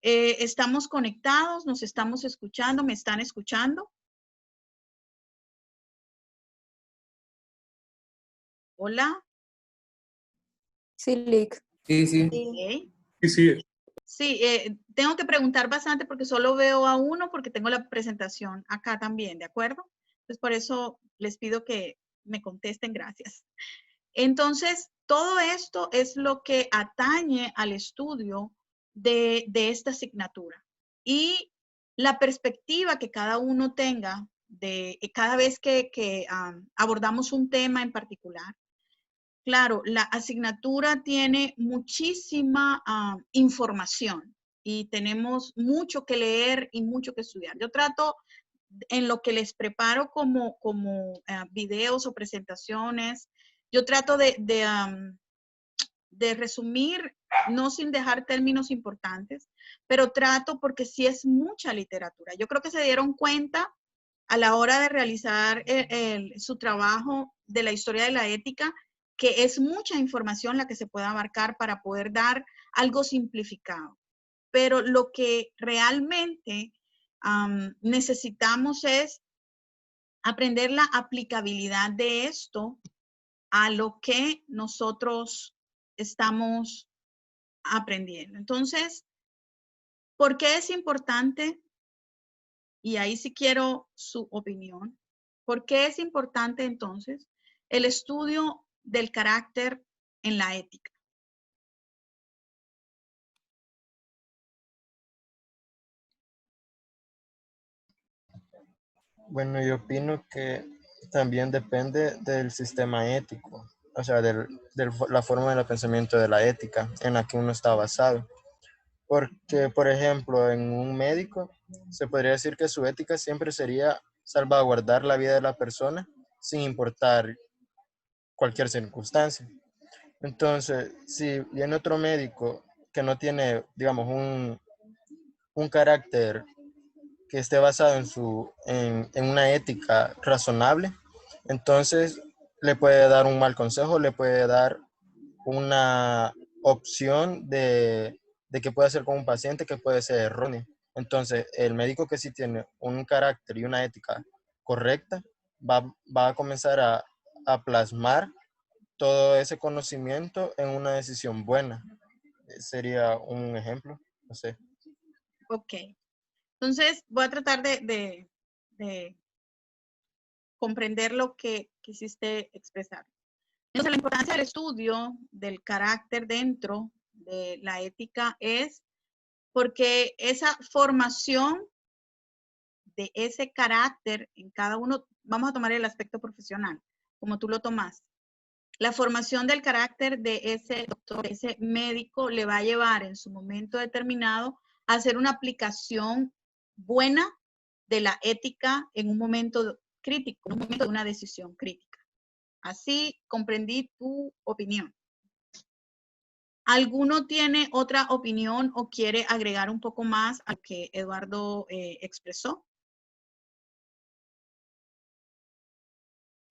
¿Estamos conectados? ¿Nos estamos escuchando? ¿Me están escuchando? Hola. Sí, Lick. Sí, sí. Okay. Sí, sí. Sí, tengo que preguntar bastante porque solo veo a uno porque tengo la presentación acá también, ¿de acuerdo? Entonces, por eso les pido que me contesten, gracias. Entonces, todo esto es lo que atañe al estudio de esta asignatura. Y la perspectiva que cada uno tenga de cada vez que abordamos un tema en particular. Claro, la asignatura tiene muchísima información y tenemos mucho que leer y mucho que estudiar. Yo trato en lo que les preparo como videos o presentaciones, yo trato de resumir, no sin dejar términos importantes, pero trato porque sí es mucha literatura. Yo creo que se dieron cuenta a la hora de realizar su trabajo de la historia de la ética, que es mucha información la que se puede abarcar para poder dar algo simplificado. Pero lo que realmente necesitamos es aprender la aplicabilidad de esto a lo que nosotros estamos aprendiendo. Entonces, ¿por qué es importante? Y ahí sí quiero su opinión. ¿Por qué es importante entonces el estudio del carácter en la ética? Bueno, yo opino que también depende del sistema ético, o sea, de la forma del pensamiento de la ética en la que uno está basado. Porque, por ejemplo, en un médico se podría decir que su ética siempre sería salvaguardar la vida de la persona sin importar cualquier circunstancia. Entonces, si viene otro médico que no tiene, digamos, un carácter que esté basado en una ética razonable, entonces le puede dar un mal consejo, le puede dar una opción de qué puede hacer con un paciente que puede ser errónea. Entonces, el médico que sí tiene un carácter y una ética correcta va a comenzar a plasmar todo ese conocimiento en una decisión buena. Sería un ejemplo, no sé. Ok. Entonces, voy a tratar de comprender lo que quisiste expresar. Entonces, la importancia del estudio del carácter dentro de la ética es porque esa formación de ese carácter en cada uno, vamos a tomar el aspecto profesional, como tú lo tomas. La formación del carácter de ese doctor, de ese médico, le va a llevar en su momento determinado a hacer una aplicación buena de la ética en un momento crítico, en un momento de una decisión crítica. Así comprendí tu opinión. ¿Alguno tiene otra opinión o quiere agregar un poco más a lo que Eduardo expresó?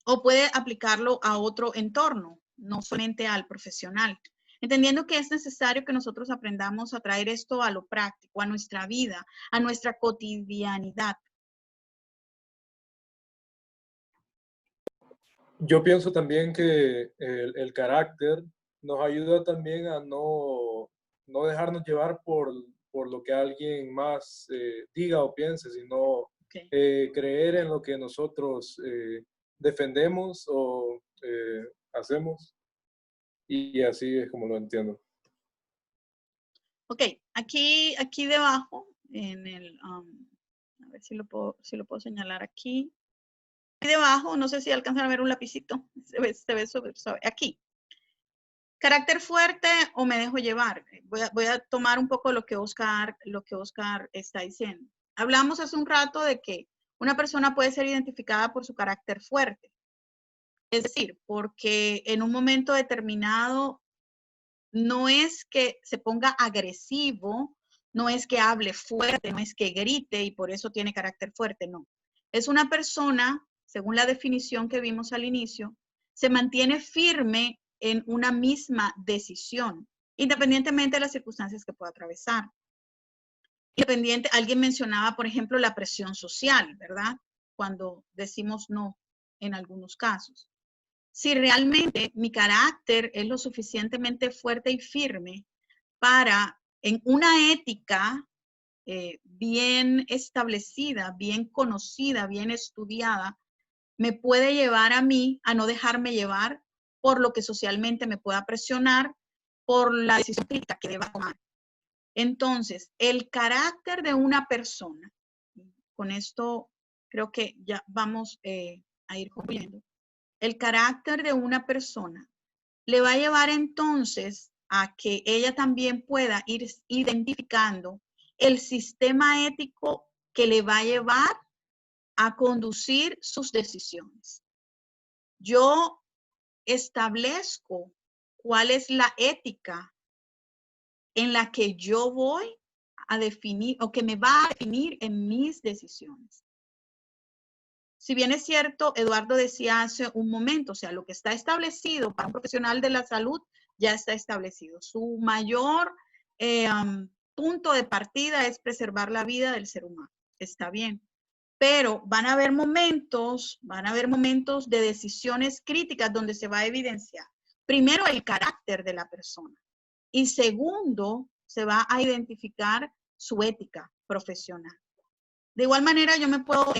O puede aplicarlo a otro entorno, no solamente al profesional. Entendiendo que es necesario que nosotros aprendamos a traer esto a lo práctico, a nuestra vida, a nuestra cotidianidad. Yo pienso también que el carácter nos ayuda también a no dejarnos llevar por lo que alguien más diga o piense, sino creer en lo que nosotros defendemos o hacemos. Y así es como lo entiendo. Ok, aquí debajo, en el, a ver si lo puedo señalar aquí. Aquí debajo, no sé si alcanzan a ver un lapicito, se ve suave. Aquí. Carácter fuerte o me dejo llevar. Voy a tomar un poco lo que Oscar está diciendo. Hablamos hace un rato de que una persona puede ser identificada por su carácter fuerte. Es decir, porque en un momento determinado no es que se ponga agresivo, no es que hable fuerte, no es que grite y por eso tiene carácter fuerte, no. Es una persona, según la definición que vimos al inicio, se mantiene firme en una misma decisión, independientemente de las circunstancias que pueda atravesar. Alguien mencionaba, por ejemplo, la presión social, ¿verdad? Cuando decimos no en algunos casos. Si realmente mi carácter es lo suficientemente fuerte y firme para, en una ética bien establecida, bien conocida, bien estudiada, me puede llevar a mí a no dejarme llevar por lo que socialmente me pueda presionar, por la decisión crítica que deba tomar. Entonces, el carácter de una persona, con esto creo que ya vamos a ir concluyendo. El carácter de una persona le va a llevar entonces a que ella también pueda ir identificando el sistema ético que le va a llevar a conducir sus decisiones. Yo establezco cuál es la ética en la que yo voy a definir o que me va a definir en mis decisiones. Si bien es cierto, Eduardo decía hace un momento, o sea, lo que está establecido para un profesional de la salud ya está establecido. Su mayor punto de partida es preservar la vida del ser humano. Está bien. Pero van a haber momentos de decisiones críticas donde se va a evidenciar, primero, el carácter de la persona y segundo, se va a identificar su ética profesional. De igual manera, yo me puedo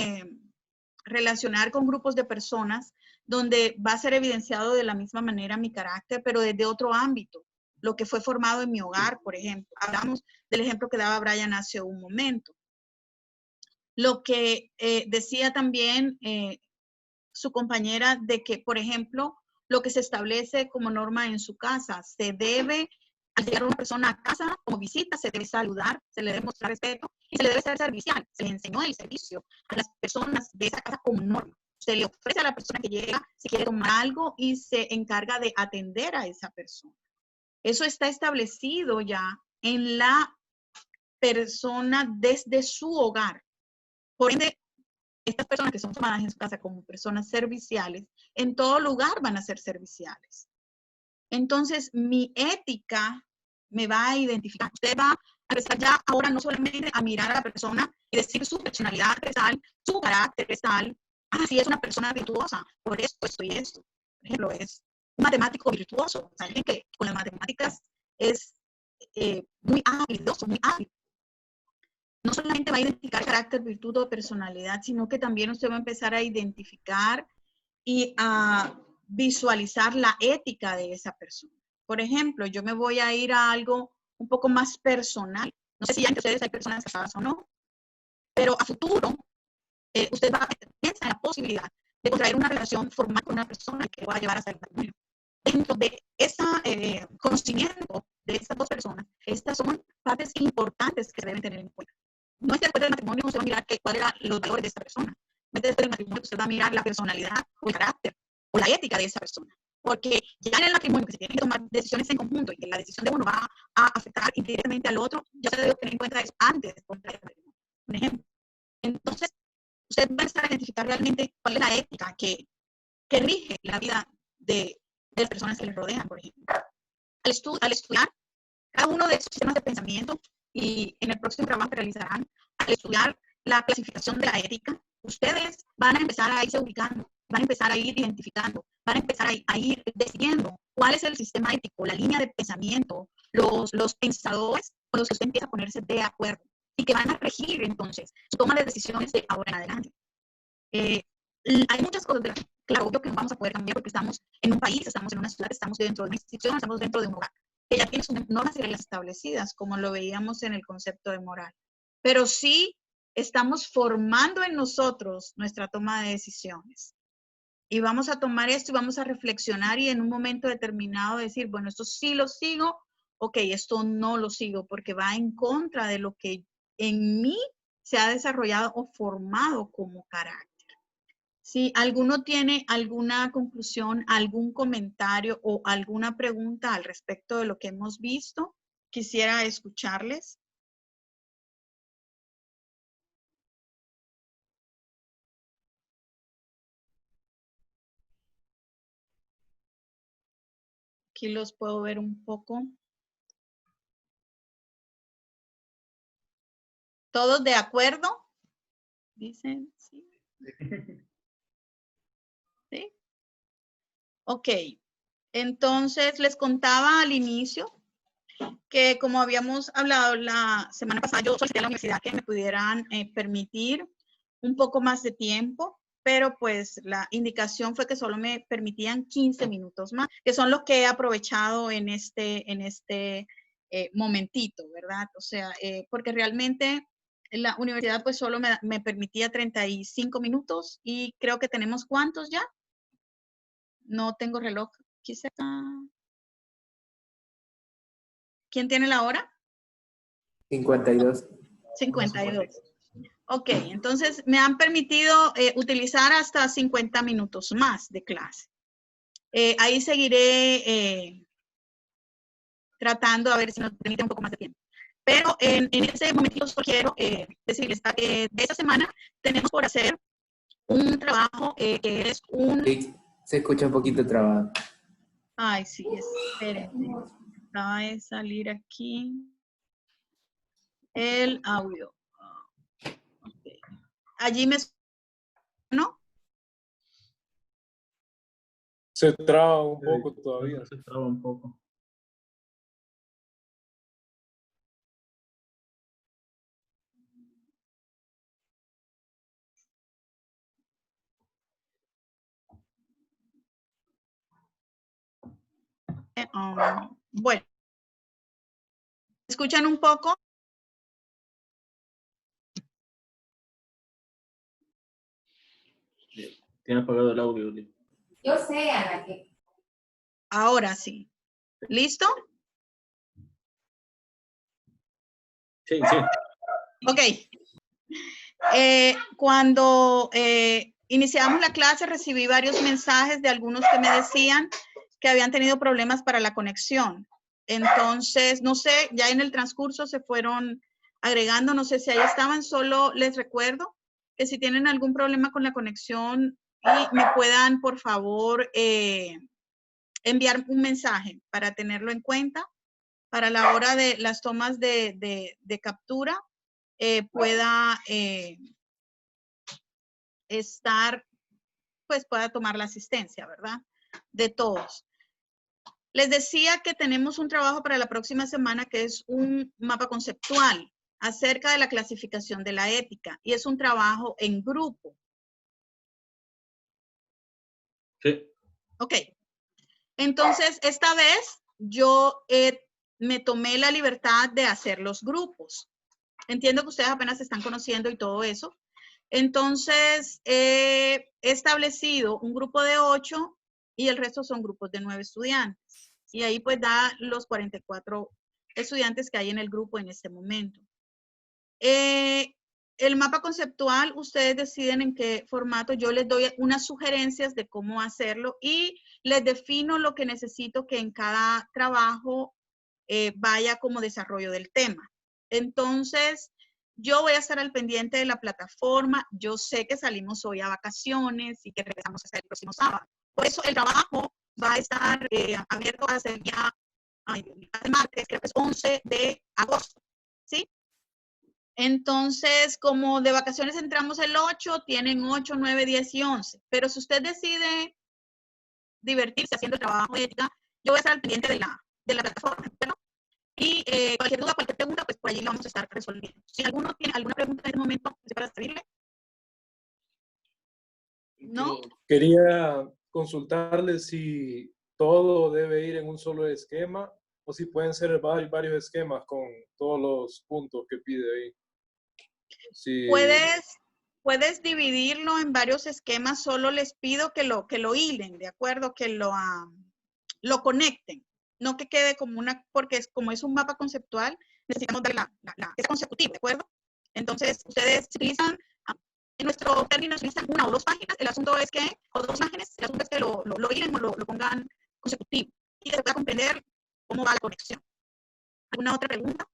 relacionar con grupos de personas donde va a ser evidenciado de la misma manera mi carácter, pero desde otro ámbito, lo que fue formado en mi hogar, por ejemplo. Hablamos del ejemplo que daba Brian hace un momento. Lo que decía también su compañera de que, por ejemplo, lo que se establece como norma en su casa, se debe, al llegar una persona a casa como visita, se debe saludar, se le debe mostrar respeto y se le debe ser servicial. Se le enseñó el servicio a las personas de esa casa como norma. Se le ofrece a la persona que llega si quiere tomar algo y se encarga de atender a esa persona. Eso está establecido ya en la persona desde su hogar. Por ende, estas personas que son formadas en su casa como personas serviciales, en todo lugar van a ser serviciales. Entonces, mi ética me va a identificar. Usted va a empezar ya ahora no solamente a mirar a la persona y decir su personalidad es tal, su carácter es tal. Ah, sí, es una persona virtuosa, por esto y esto. Por ejemplo, es un matemático virtuoso. O sea, alguien que con las matemáticas es muy habilidoso, muy hábil. No solamente va a identificar carácter, virtud o personalidad, sino que también usted va a empezar a identificar y a visualizar la ética de esa persona. Por ejemplo, yo me voy a ir a algo un poco más personal. No sé si ya entre ustedes hay personas casadas o no, pero a futuro usted va a pensar en la posibilidad de contraer una relación formal con una persona que va a llevar hasta el matrimonio. Dentro de ese conocimiento de estas dos personas, estas son partes importantes que deben tener en cuenta. No es después del matrimonio usted va a mirar cuáles eran los valores de esa persona. No es después del matrimonio usted va a mirar la personalidad o el carácter o la ética de esa persona. Porque ya en el matrimonio que se tienen que tomar decisiones en conjunto y que la decisión de uno va a afectar indirectamente al otro, ya se debe tener en cuenta eso antes de contraer el matrimonio. Un ejemplo. Entonces, usted va a empezar a identificar realmente cuál es la ética que rige la vida de las personas que le rodean, por ejemplo. Al estudiar cada uno de esos sistemas de pensamiento y en el próximo trabajo que realizarán, al estudiar la clasificación de la ética, ustedes van a empezar a irse ubicando, van a empezar a ir identificando, van a empezar a ir decidiendo cuál es el sistema ético, la línea de pensamiento, los pensadores con los que usted empieza a ponerse de acuerdo y que van a regir entonces su toma de decisiones de ahora en adelante. Hay muchas cosas, claro, obvio que no vamos a poder cambiar porque estamos en un país, estamos en una ciudad, estamos dentro de una institución, estamos dentro de un hogar. que ya tiene sus normas y reglas establecidas, como lo veíamos en el concepto de moral. Pero sí estamos formando en nosotros nuestra toma de decisiones. Y vamos a tomar esto y vamos a reflexionar y en un momento determinado decir, bueno, esto sí lo sigo, ok, esto no lo sigo porque va en contra de lo que en mí se ha desarrollado o formado como carácter. Si alguno tiene alguna conclusión, algún comentario o alguna pregunta al respecto de lo que hemos visto, quisiera escucharles. Aquí los puedo ver un poco. ¿Todos de acuerdo? Dicen, sí. ¿Sí? Ok. Entonces, les contaba al inicio que como habíamos hablado la semana pasada, yo solicité a la universidad que me pudieran permitir un poco más de tiempo, pero pues la indicación fue que solo me permitían 15 minutos más, que son los que he aprovechado en este momentito, ¿verdad? O sea, porque realmente la universidad pues solo me permitía 35 minutos y creo que tenemos ¿cuántos ya? No tengo reloj. Quizá. ¿Quién tiene la hora? 52. 52. Ok, entonces me han permitido utilizar hasta 50 minutos más de clase. Ahí seguiré tratando a ver si nos permite un poco más de tiempo. Pero en ese momentito solo quiero decirles que de esta semana tenemos por hacer un trabajo que es un... Se escucha un poquito trabado. Ay, sí, espérenme. Acaba de salir aquí el audio. Okay. Allí me... ¿No? Se traba un poco todavía. Se traba un poco. Bueno, ¿escuchan un poco? Tiene apagado el audio, Lee. Yo sé, Ana, que... Ahora sí. ¿Listo? Sí, sí. Ok. Cuando iniciamos la clase recibí varios mensajes de algunos que me decían que habían tenido problemas para la conexión. Entonces, no sé, ya en el transcurso se fueron agregando, no sé si ahí estaban, solo les recuerdo que si tienen algún problema con la conexión y me puedan, por favor, enviar un mensaje para tenerlo en cuenta para la hora de las tomas de captura pueda estar, pues pueda tomar la asistencia, ¿verdad? De todos. Les decía que tenemos un trabajo para la próxima semana que es un mapa conceptual acerca de la clasificación de la ética y es un trabajo en grupo. Sí. Ok. Entonces, esta vez yo me tomé la libertad de hacer los grupos. Entiendo que ustedes apenas se están conociendo y todo eso. Entonces, he establecido un grupo de 8 y el resto son grupos de 9 estudiantes. Y ahí pues da los 44 estudiantes que hay en el grupo en este momento. El mapa conceptual, ustedes deciden en qué formato. Yo les doy unas sugerencias de cómo hacerlo y les defino lo que necesito que en cada trabajo vaya como desarrollo del tema. Entonces, yo voy a estar al pendiente de la plataforma. Yo sé que salimos hoy a vacaciones y que regresamos hasta el próximo sábado. Por eso el trabajo va a estar abierto hasta el día martes, creo que es 11 de agosto. ¿Sí? Entonces, como de vacaciones entramos el 8, tienen 8, 9, 10 y 11. Pero si usted decide divertirse haciendo el trabajo de ética, yo voy a estar al pendiente de la plataforma, ¿verdad? Y cualquier duda, cualquier pregunta, pues por allí lo vamos a estar resolviendo. Si alguno tiene alguna pregunta en este momento, ¿es para servirle? ¿No? Quería consultarle si todo debe ir en un solo esquema o si pueden ser varios esquemas con todos los puntos que pide ahí. Sí. Puedes dividirlo en varios esquemas, solo les pido que lo hilen, ¿de acuerdo? Que lo conecten, no que quede como porque como es un mapa conceptual, necesitamos dar es consecutivo, ¿de acuerdo? Entonces, ustedes utilizan, en nuestro término, utilizan 1 o 2 páginas, el asunto es que, o 2 imágenes, el asunto es que lo hilen o lo pongan consecutivo y se pueda comprender cómo va la conexión. ¿Alguna otra pregunta?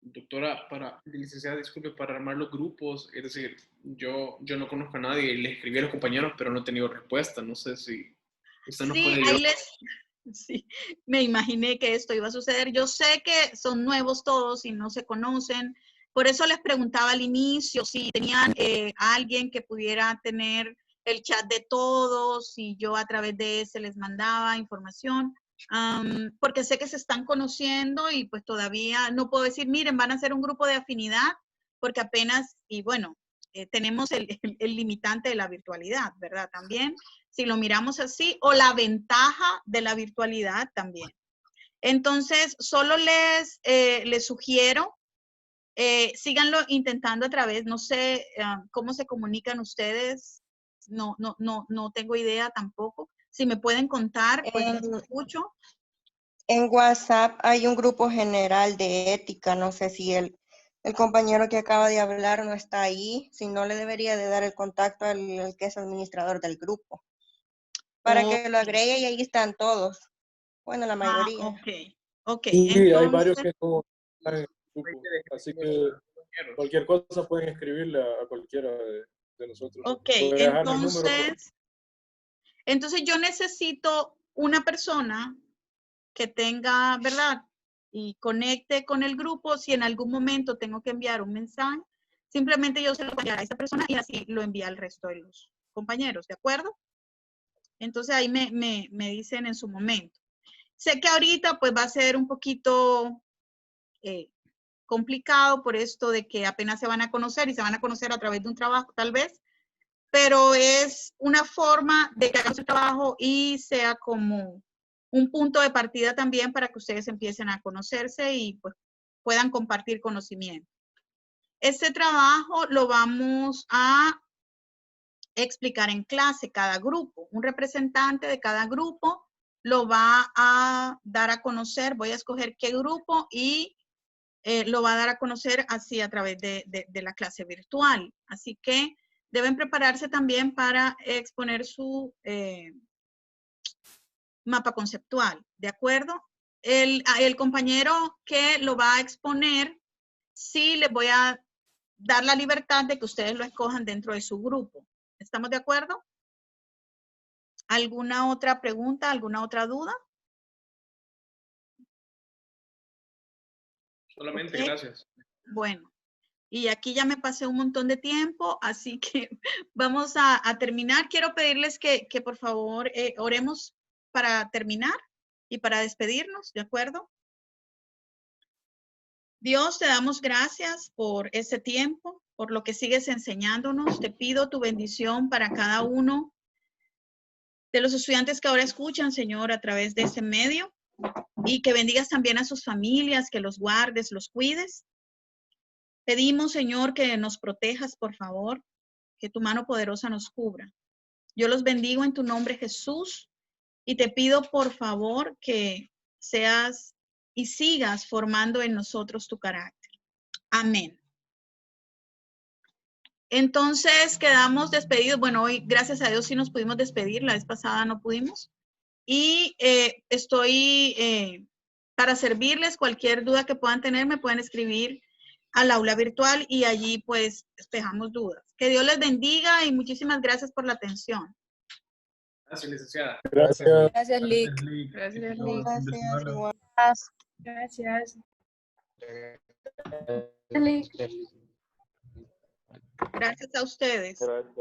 Doctora, licenciada, disculpe, para armar los grupos, es decir, yo no conozco a nadie, le escribí a los compañeros, pero no he tenido respuesta, no sé si usted nos puede ayudar. Sí, me imaginé que esto iba a suceder. Yo sé que son nuevos todos y no se conocen, por eso les preguntaba al inicio si tenían alguien que pudiera tener el chat de todos y yo a través de ese les mandaba información. Porque sé que se están conociendo y pues todavía no puedo decir, miren, van a hacer un grupo de afinidad, porque apenas, y bueno, tenemos el limitante de la virtualidad, ¿verdad? También, si lo miramos así, o la ventaja de la virtualidad también. Entonces, solo les sugiero, síganlo intentando a través, no sé cómo se comunican ustedes, no tengo idea tampoco. Si me pueden contar, pues les escucho. En WhatsApp hay un grupo general de ética, no sé si el compañero que acaba de hablar no está ahí, si no le debería de dar el contacto al que es administrador del grupo, para que lo agregue y ahí están todos, bueno, la mayoría. Ok. Sí, entonces, hay varios que no están en el grupo, así que cualquier cosa pueden escribirle a cualquiera de nosotros. Ok, Voy a dejar mi número. entonces yo necesito una persona que tenga, ¿verdad? Y conecte con el grupo. Si en algún momento tengo que enviar un mensaje, simplemente yo se lo voy a enviar a esa persona y así lo envía al resto de los compañeros, ¿de acuerdo? Entonces ahí me dicen en su momento. Sé que ahorita pues va a ser un poquito complicado por esto de que apenas se van a conocer y se van a conocer a través de un trabajo tal vez, pero es una forma de que hagan su trabajo y sea como un punto de partida también para que ustedes empiecen a conocerse y pues puedan compartir conocimiento. Este trabajo lo vamos a explicar en clase, cada grupo. Un representante de cada grupo lo va a dar a conocer. Voy a escoger qué grupo y lo va a dar a conocer así a través de la clase virtual. Así que deben prepararse también para exponer su mapa conceptual, ¿de acuerdo? El compañero que lo va a exponer, sí les voy a dar la libertad de que ustedes lo escojan dentro de su grupo. ¿Estamos de acuerdo? ¿Alguna otra pregunta? ¿Alguna otra duda? Solamente, Okay. gracias. Bueno, y aquí ya me pasé un montón de tiempo, así que vamos a terminar. Quiero pedirles que por favor oremos para terminar y para despedirnos, ¿de acuerdo? Dios, te damos gracias por ese tiempo, por lo que sigues enseñándonos. Te pido tu bendición para cada uno de los estudiantes que ahora escuchan, Señor, a través de este medio, y que bendigas también a sus familias, que los guardes, los cuides. Pedimos, Señor, que nos protejas, por favor, que tu mano poderosa nos cubra. Yo los bendigo en tu nombre, Jesús, y te pido, por favor, que seas y sigas formando en nosotros tu carácter. Amén. Entonces, quedamos despedidos. Bueno, hoy, gracias a Dios, sí nos pudimos despedir. La vez pasada no pudimos. Y estoy para servirles. Cualquier duda que puedan tener, me pueden escribir al aula virtual y allí pues despejamos dudas. Que Dios les bendiga y muchísimas gracias por la atención. Gracias, licenciada. Gracias. Gracias, Lick. Gracias, Gracias. Lick. Gracias a ustedes. Gracias.